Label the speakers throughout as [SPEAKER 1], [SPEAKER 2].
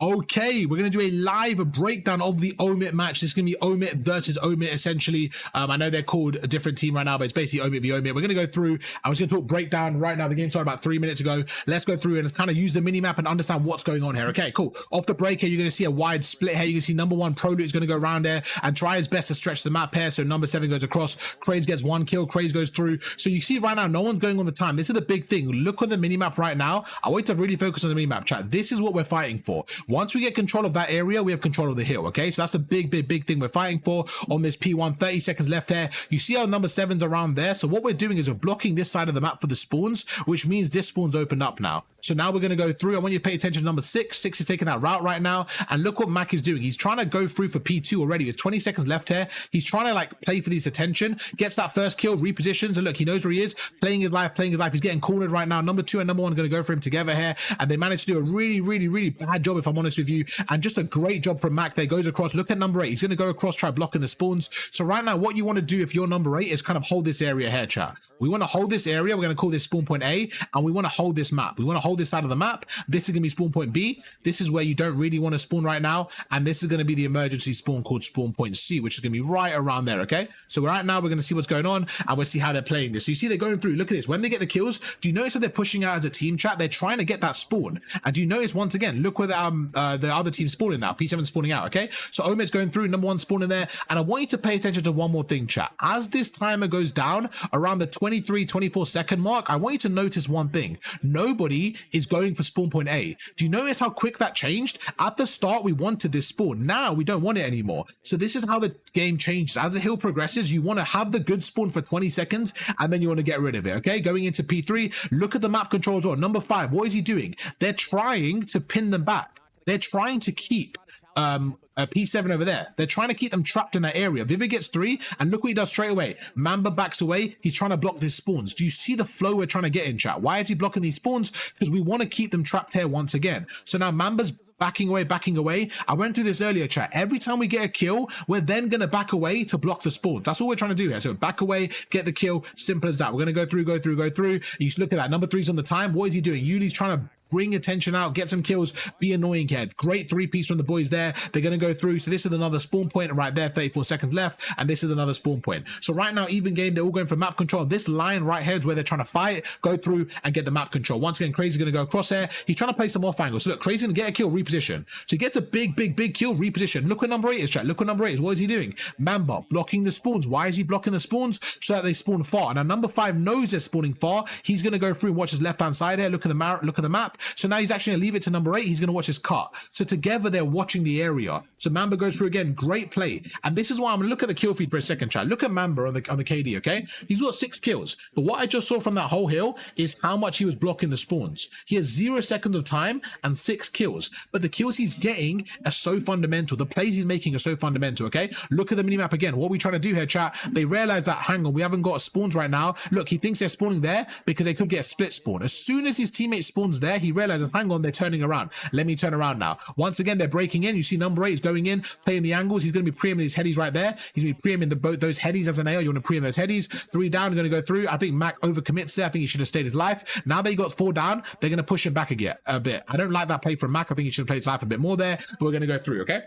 [SPEAKER 1] Okay, we're going to do a live breakdown of the Omit match. This is going to be Omit versus Omit, essentially. I know they're called a different team right now, but it's basically Omit v Omit. We're going to go through. I was going to talk breakdown right now. The game started about 3 minutes ago. Let's go through and kind of use the mini-map and understand what's going on here. Okay, cool. Off the break here, you're going to see a wide split here. You can see number 1, Prolute, is going to go around there and try his best to stretch the map here. So number 7 goes across. Craze gets 1 kill. Craze goes through. So you see right now, no one's going on the time. This is the big thing. Look on the mini-map right now. I want you to really focus on the mini-map, chat. This is what we're fighting for. Once we get control of that area, we have control of the hill. Okay, so that's a big thing we're fighting for on this P1. 30 seconds left here. You see how number 7's around there. So what we're doing is we're blocking this side of the map for the spawns, which means this spawn's opened up now. So now we're going to go through. I want you to pay attention to number 6. 6 is taking that route right now, and look what Mac is doing. He's trying to go through for P2 already with 20 seconds left here. He's trying to like play for this attention, gets that first kill, repositions, and look, he knows where he is, playing his life. He's getting cornered right now. Number 2 and number 1 are going to go for him together here, and they managed to do a really bad job, if I'm honest with you, and just a great job from Mac. There goes across. Look at number 8. He's going to go across, try blocking the spawns. So right now, what you want to do if you're number 8 is kind of hold this area here, chat. We want to hold this area. We're going to call this spawn point A, and we want to hold this map. We want to hold this side of the map. This is going to be spawn point B. This is where you don't really want to spawn right now, and this is going to be the emergency spawn called spawn point C, which is going to be right around there. Okay, so right now we're going to see what's going on, and we'll see how they're playing this. So you see they're going through. Look at this. When they get the kills, do you notice that they're pushing out as a team, chat? They're trying to get that spawn, and do you notice once again, look where the other team's spawning now. P7 spawning out. Okay, so Omit's going through, number 1 spawning there, and I want you to pay attention to one more thing, chat. As this timer goes down around the 23-24 second mark, I want you to notice one thing. Nobody is going for spawn point A. Do you notice how quick that changed? At the start, we wanted this spawn. Now we don't want it anymore. So this is how the game changes. As the hill progresses, you want to have the good spawn for 20 seconds, and then you want to get rid of it. Okay, going into P3, look at the map control as well. Number 5, what is he doing? They're trying to pin them back. They're trying to keep a P7 over there. They're trying to keep them trapped in that area. Vivid gets 3, and look what he does straight away. Mamba backs away. He's trying to block these spawns. Do you see the flow we're trying to get in, chat? Why is he blocking these spawns? Because we want to keep them trapped here once again. So now Mamba's backing away. I went through this earlier, chat. Every time we get a kill, we're then going to back away to block the spawns. That's all we're trying to do here. So back away, get the kill. Simple as that. We're going to go through. You just look at that. Number 3's on the time. What is he doing? Yuli's trying to bring attention out, get some kills, be annoying here. Great 3-piece from the boys there. They're going to go through. So this is another spawn point right there, 34 seconds left, and this is another spawn point. So right now, even game, they're all going for map control. This line right here is where they're trying to fight, go through and get the map control. Once again, Crazy's going to go across here. He's trying to play some off angles. So look, Crazy's going to get a kill, reposition. So he gets a big kill, reposition. Look what number 8 is, chat. Look what number 8 is. What is he doing? Mamba blocking the spawns. Why is he blocking the spawns? So that they spawn far. Now number 5 knows they're spawning far. He's going to go through and watch his left-hand side here. Look at the map. So now he's actually leave it to number 8. He's going to watch his cut. So together they're watching the area. So Mamba goes through again. Great play. And this is why I'm going to look at the kill feed for a second, chat. Look at Mamba on the KD, okay? He's got 6 kills. But what I just saw from that whole hill is how much he was blocking the spawns. He has 0 seconds of time and 6 kills. But the kills he's getting are so fundamental. The plays he's making are so fundamental, okay? Look at the minimap again. What are we trying to do here, chat? They realize that, hang on, we haven't got spawns right now. Look, he thinks they're spawning there because they could get a split spawn. As soon as his teammate spawns there, he realizes, hang on, they're turning around. Let me turn around now. Once again, they're breaking in. You see number 8 is going in, playing the angles. He's going to be pre-aiming these headies right there. He's going to be pre-aiming those headies as an AO. You want to pre-aim those headies. 3 down, going to go through. I think Mac overcommits there. I think he should have stayed his life. Now they got 4 down. They're going to push him back again a bit. I don't like that play from Mac. I think he should have played his life a bit more there, but we're going to go through, okay?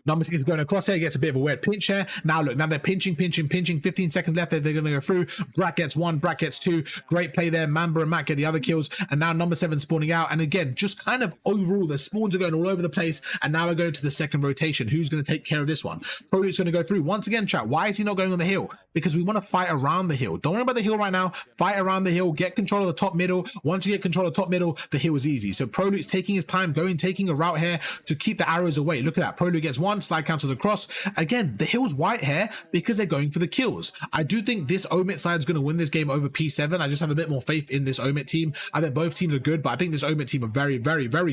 [SPEAKER 1] Number 6 is going across here, gets a bit of a weird pinch here. Now look, now they're pinching. 15 seconds left. They're going to go through. Brat gets 1, Brat gets 2. Great play there. Mamba and Matt get the other kills. And now number 7 spawning out. And again, just kind of overall, the spawns are going all over the place. And now we're going to the second rotation. Who's going to take care of this one? Prolute's going to go through. Once again, chat, why is he not going on the hill? Because we want to fight around the hill. Don't worry about the hill right now. Fight around the hill. Get control of the top middle. Once you get control of the top middle, the hill is easy. So Prolute's taking his time, taking a route here to keep the arrows away. Look at that. Prolute gets 1, slide counters across. Again, the hill's white here because they're going for the kills. I do think this Omit side is going to win this game over P7. I just have a bit more faith in this Omit team. I think both teams are good, but I think this Omit team are very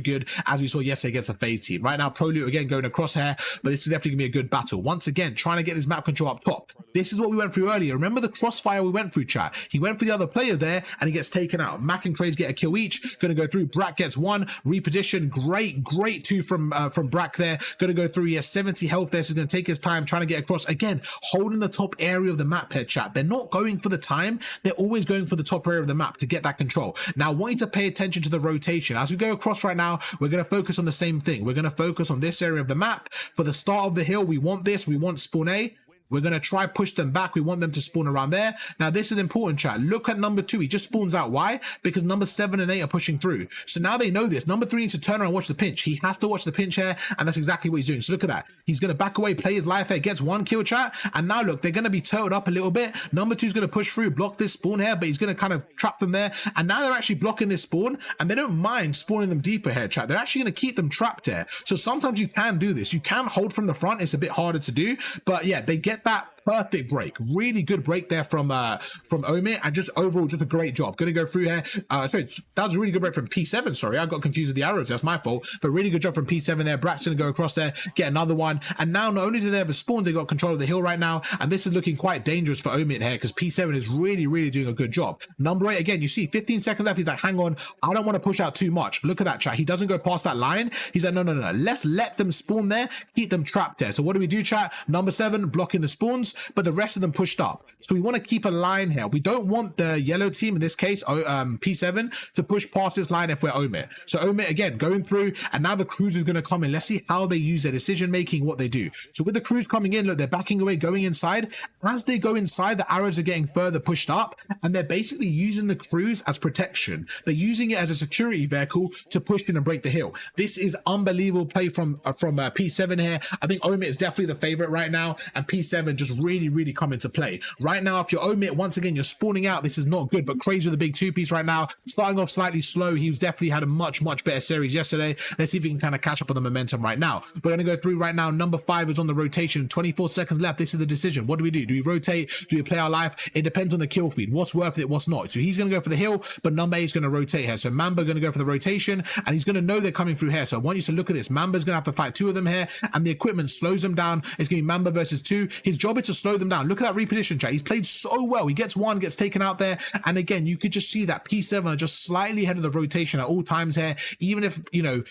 [SPEAKER 1] good, as we saw yesterday against the FaZe team. Right now, Prolute again going across here, but this is definitely going to be a good battle. Once again, trying to get this map control up top. This is what we went through earlier. Remember the crossfire we went through, chat? He went for the other players there, and he gets taken out. Mac and Craze get a kill each. Going to go through. Brat gets 1. Reposition. Great 2 from Brack there. Going to go through. He has 70 health there, so he's going to take his time trying to get across. Again, holding the top area of the map here, chat. They're not going for the time. They're always going for the top area of the map to get that control. Now, I want you to pay attention to the rotation. As we go across right now, we're going to focus on the same thing. We're going to focus on this area of the map. For the start of the hill, we want this. We want spawn A. We're going to try push them back. We want them to spawn around there. Now, this is important, chat. Look at number 2. He just spawns out. Why? Because number 7 and 8 are pushing through. So now they know this. Number 3 needs to turn around and watch the pinch. He has to watch the pinch here, and that's exactly what he's doing. So look at that. He's going to back away, play his life here, gets 1 kill, chat. And now look, they're going to be turtled up a little bit. Number 2 is going to push through, block this spawn here, but he's going to kind of trap them there. And now they're actually blocking this spawn, and they don't mind spawning them deeper here, chat. They're actually going to keep them trapped here. So sometimes you can do this. You can hold from the front. It's a bit harder to do, but yeah, they get that perfect break. Really good break there from Omit, and just overall just a great job. Gonna go through here. Sorry, that was a really good break from P7. Sorry, I got confused with the arrows. That's my fault. But really good job from P7 there. Brat's gonna go across there, get another one. And now not only do they have the spawn, they got control of the hill right now. And this is looking quite dangerous for Omit here, because P7 is really doing a good job. Number 8, again, you see 15 seconds left. He's like, hang on, I don't want to push out too much. Look at that, chat. He doesn't go past that line. He's like, no. Let's let them spawn there, keep them trapped there. So what do we do, chat? Number 7 blocking the spawns, but the rest of them pushed up. So we want to keep a line here. We don't want the yellow team, in this case P7, to push past this line if we're Omit. So Omit again going through, and now the cruiser is going to come in. Let's see how they use their decision making, what they do. So with the cruise coming in, look, they're backing away, going inside. As they go inside, the arrows are getting further pushed up, and they're basically using the cruise as protection. They're using it as a security vehicle to push in and break the hill. This is unbelievable play from P7 here. I think Omit is definitely the favorite right now, and P7 just really coming to play right now. If you're Omit, once again, you're spawning out. This is not good, but Crazy with a big 2-piece right now, starting off slightly slow. He's definitely had a much better series yesterday. Let's see if he can kind of catch up on the momentum right now. We're going to go through right now. Number 5 is on the rotation, 24 seconds left. This is the decision. What do we do? Do we rotate? Do we play our life? It depends on the kill feed, what's worth it, what's not. So he's going to go for the hill, but number 8 is going to rotate here. So Mamba going to go for the rotation, and he's going to know they're coming through here. So I want you to look at this. Mamba's going to have to fight 2 of them here, and the equipment slows them down. It's going to be Mamba versus 2. His job is to slow them down. Look at that reposition, chat. He's played so well. He gets 1, gets taken out there, and again, you could just see that P7 are just slightly ahead of the rotation at all times here. Even if, you know,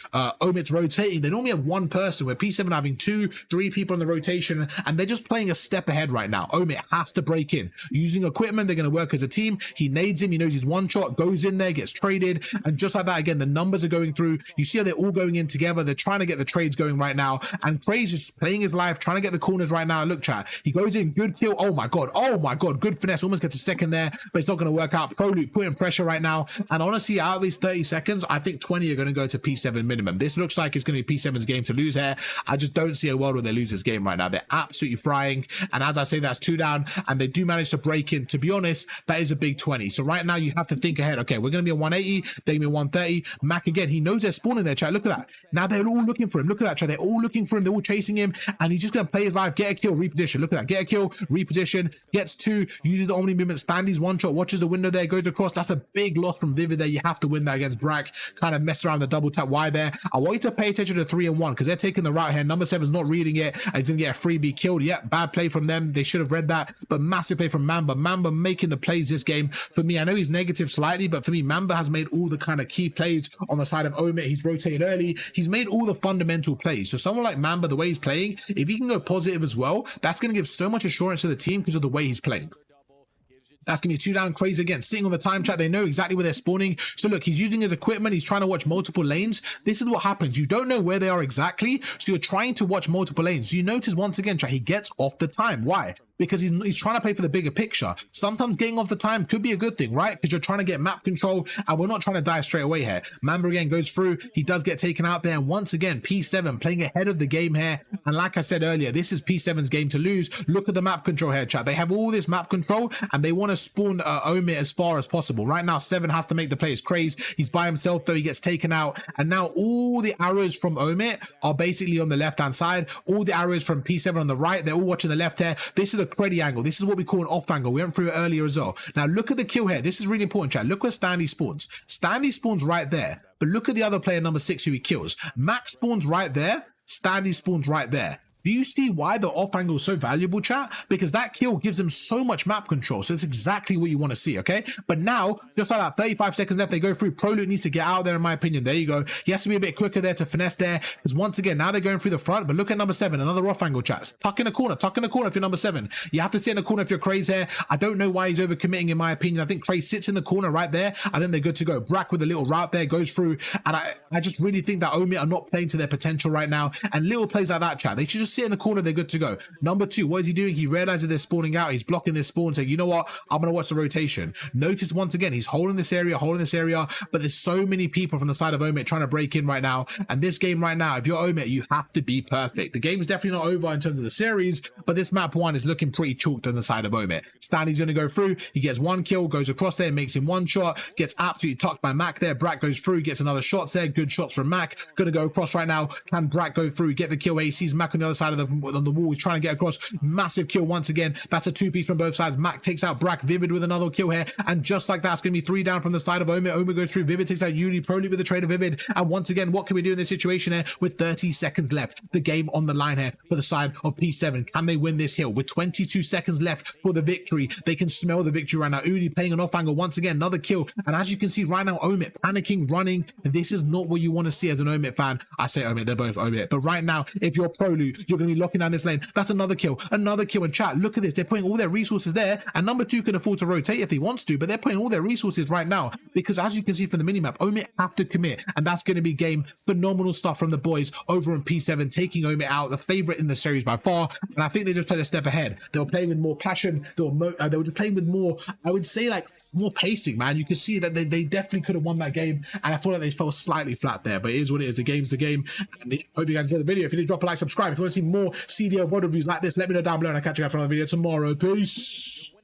[SPEAKER 1] Omit's rotating, they normally have 1 person, where P7 are having 2, 3 people in the rotation, and they're just playing a step ahead right now. Omit has to break in. Using equipment, they're going to work as a team. He nades him. He knows he's one shot, goes in there, gets traded, and just like that, again, the numbers are going through. You see how they're all going in together. They're trying to get the trades going right now, and Craze is playing his life, trying to get the corners right now. Look, chat, he goes in, good kill. Oh my god, good finesse, almost gets a second there, but it's not going to work out. Pro Luke putting pressure right now, and honestly, out of these 30 seconds, I think 20 are going to go to P7 minimum. This looks like it's going to be P7's game to lose here. I just don't see a world where they lose this game right now. They're absolutely frying, and as I say, that's 2 down, and they do manage to break in. To be honest, that is a big 20. So right now, you have to think ahead. Okay, we're going to be a 180, they're going to be 130. Mac again, he knows they're spawning there, chat. Look at that. Now they're all looking for him. Look at that, chat. They're all looking for him. They're all chasing him, and he's just going to play his life, get a kill, reposition. Look at that. Get a kill, reposition, gets 2, uses the Omni movement, Standy's one shot, watches the window there, goes across. That's a big loss from Vivid there. You have to win that against Brack. Kind of mess around the double tap Y there. I want you to pay attention to 3 and 1, because they're taking the route here. Number 7's not reading it, and he's going to get a freebie killed. Yep, bad play from them. They should have read that, but massive play from Mamba. Mamba making the plays this game. For me, I know he's negative slightly, but for me, Mamba has made all the kind of key plays on the side of Omit. He's rotated early. He's made all the fundamental plays. So someone like Mamba, the way he's playing, if he can go positive as well, that's going to give so much assurance to the team because of the way he's playing. That's going to be 2 down. Crazy again, sitting on the time chat. They know exactly where they're spawning. So look, he's using his equipment. He's trying to watch multiple lanes. This is what happens. You don't know where they are exactly, so you're trying to watch multiple lanes. You notice once again, chat, he gets off the time. Why? Because he's trying to play for the bigger picture. Sometimes getting off the time could be a good thing, right? Because you're trying to get map control, and we're not trying to die straight away here. Mamba again goes through. He does get taken out there, and once again, P7 playing ahead of the game here. And like I said earlier, this is P7's game to lose. Look at the map control here, chat. They have all this map control, and they want to spawn Omit as far as possible. Right now, 7 has to make the play. It's Crazy. He's by himself, though. He gets taken out, and now all the arrows from Omit are basically on the left-hand side. All the arrows from P7 on the right. They're all watching the left here. This is a creddy angle. This is what we call an off angle. We went through it earlier as well. Now look at the kill here. This is really important, chat. Look where Stanley spawns. Stanley spawns right there, but look at the other player, number 6, who he kills. Max spawns right there. Stanley spawns right there. Do you see why the off angle is so valuable, chat? Because that kill gives them so much map control. So it's exactly what you want to see, okay? But now, just like that, 35 seconds left, they go through. Prolute needs to get out there, in my opinion. There you go. He has to be a bit quicker there to finesse there. Because once again, now they're going through the front. But look at number 7, another off angle, chats. Tuck in the corner if you're number 7. You have to sit in the corner if you're Craze here. I don't know why he's overcommitting, in my opinion. I think Craze sits in the corner right there, and then they're good to go. Brack with a little route there, goes through. And I just really think that Omit are not playing to their potential right now. And little plays like that, chat, they should just sit in the corner, they're good to go. Number 2, what is he doing? He realizes they're spawning out. He's blocking this spawn, saying, you know what? I'm going to watch the rotation. Notice once again, he's holding this area, but there's so many people from the side of Omit trying to break in right now. And this game right now, if you're Omit, you have to be perfect. The game is definitely not over in terms of the series, but this map 1 is looking pretty chalked on the side of Omit. Stanley's going to go through. He gets 1 kill, goes across there, makes him 1 shot, gets absolutely tucked by Mac there. Brack goes through, gets another shot there. Good shots from Mac. Going to go across right now. Can Brack go through, get the kill? He sees Mac on the other side of the wall. He's trying to get across. Massive kill once again. That's a 2-piece from both sides. Mac takes out Brack. Vivid with another kill here. And just like that, it's going to be 3 down from the side of Omit. Omit goes through. Vivid takes out Uni. Prolly with the trade of Vivid. And once again, what can we do in this situation here with 30 seconds left? The game on the line here for the side of P7. Can they win this hill? With 22 seconds left for the victory, they can smell the victory right now. Uni playing an off angle once again, another kill. And as you can see right now, Omit panicking, running. This is not what you want to see as an Omit fan. I say Omit, they're both Omit. But right now, if you're Prolu, you're going to be locking down this lane. That's another kill. And chat, look at this. They're putting all their resources there. And number 2 can afford to rotate if he wants to, but they're putting all their resources right now. Because as you can see from the minimap, Omit have to commit. And that's going to be game. Phenomenal stuff from the boys over on P7, taking Omit out, the favorite in the series by far. And I think they just played a step ahead. They were playing with more passion. They were just playing with more, I would say, like more pacing, man. You could see that they definitely could have won that game. And I feel like they fell slightly flat there, but it is what it is. The game's the game. And I hope you guys enjoyed the video. If you did, drop a like, subscribe. If you want to see more CDO VOD reviews like this, let me know down below, and I'll catch you guys for another video tomorrow. Peace.